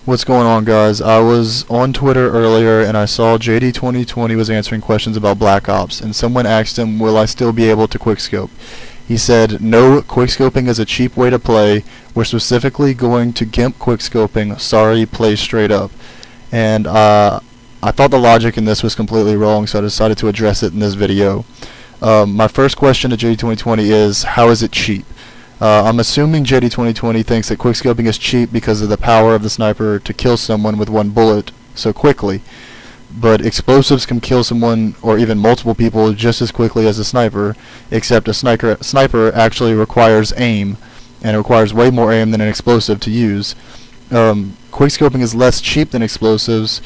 What's going on, guys? I was on Twitter earlier and I saw JD2020 was answering questions about Black Ops, and someone asked him, will I still be able to quickscope? He said, no, quickscoping is a cheap way to play. We're specifically going to GIMP quickscoping. Sorry, play straight up. And I thought the logic in this was completely wrong, so I decided to address it in this video. My first question to JD2020 is, how is it cheap? I'm assuming JD2020 thinks that quickscoping is cheap because of the power of the sniper to kill someone with one bullet so quickly. But explosives can kill someone or even multiple people just as quickly as a sniper, except a sniper actually requires aim, and it requires way more aim than an explosive to use. Quickscoping is less cheap than explosives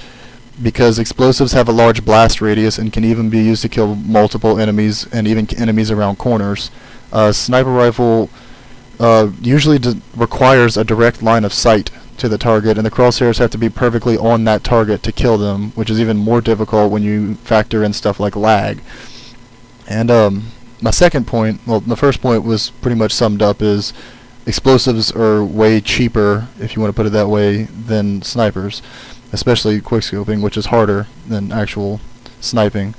because explosives have a large blast radius and can even be used to kill multiple enemies and even enemies around corners. Sniper rifle usually requires a direct line of sight to the target, and the crosshairs have to be perfectly on that target to kill them, which is even more difficult when you factor in stuff like lag. And my second point, well, the first point was pretty much summed up, is explosives are way cheaper, if you want to put it that way, than snipers, especially quickscoping, which is harder than actual sniping.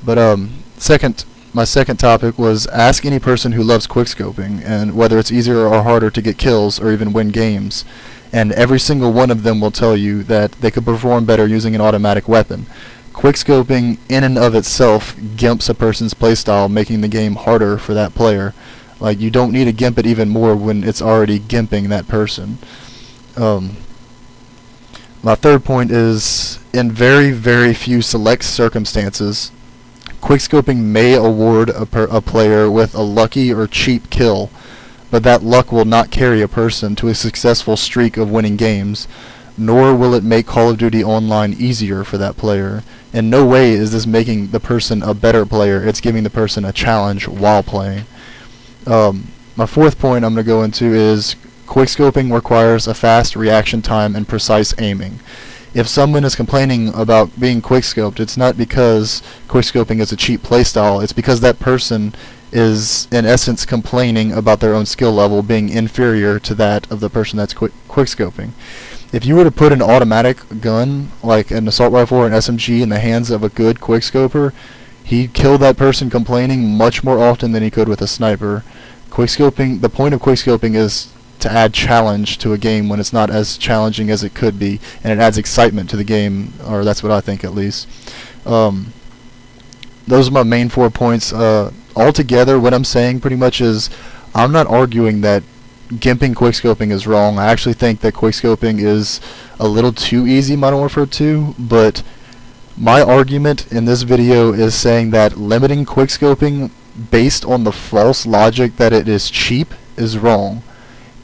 But my second topic was, ask any person who loves quickscoping and whether it's easier or harder to get kills or even win games, and every single one of them will tell you that they could perform better using an automatic weapon. Quickscoping in and of itself gimps a person's playstyle, making the game harder for that player. Like, you don't need to gimp it even more when it's already gimping that person. My third point is, in very, very few select circumstances, quickscoping may award a player with a lucky or cheap kill, but that luck will not carry a person to a successful streak of winning games, nor will it make Call of Duty Online easier for that player. In no way is this making the person a better player, it's giving the person a challenge while playing. My fourth point I'm going to go into is, quickscoping requires a fast reaction time and precise aiming. If someone is complaining about being quickscoped, it's not because quickscoping is a cheap playstyle, it's because that person is in essence complaining about their own skill level being inferior to that of the person that's quickscoping. If you were to put an automatic gun, like an assault rifle or an SMG, in the hands of a good quickscoper, he'd kill that person complaining much more often than he could with a sniper. Quickscoping, the point of quickscoping is to add challenge to a game when it's not as challenging as it could be, and it adds excitement to the game, or that's what I think at least. Those are my main 4 points. Altogether, what I'm saying pretty much is, I'm not arguing that gimping quickscoping is wrong. I actually think that quickscoping is a little too easy, Modern Warfare 2, but my argument in this video is saying that limiting quickscoping based on the false logic that it is cheap is wrong.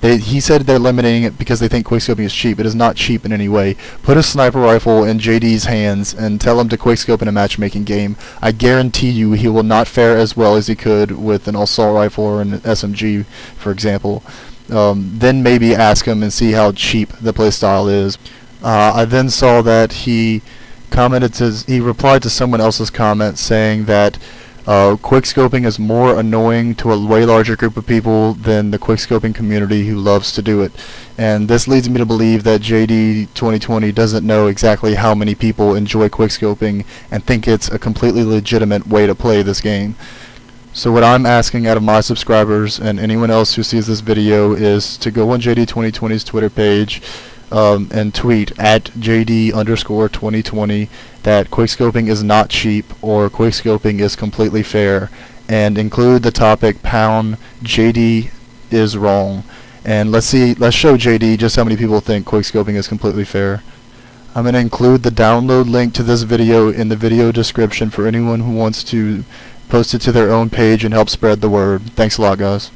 He said they're limiting it because they think quickscoping is cheap. It is not cheap in any way. Put a sniper rifle in JD's hands and tell him to quickscope in a matchmaking game. I guarantee you he will not fare as well as he could with an assault rifle or an SMG, for example. Then maybe ask him and see how cheap the playstyle is. I then saw that he replied to someone else's comment saying that quickscoping is more annoying to a way larger group of people than the quickscoping community who loves to do it. And this leads me to believe that JD2020 doesn't know exactly how many people enjoy quickscoping and think it's a completely legitimate way to play this game. So what I'm asking out of my subscribers and anyone else who sees this video is to go on JD2020's Twitter page and tweet at JD_2020 that quickscoping is not cheap or quickscoping is completely fair, and include the topic pound JD is wrong, and let's show JD just how many people think quickscoping is completely fair. I'm going to include the download link to this video in the video description for anyone who wants to post it to their own page and help spread the word. Thanks a lot, guys.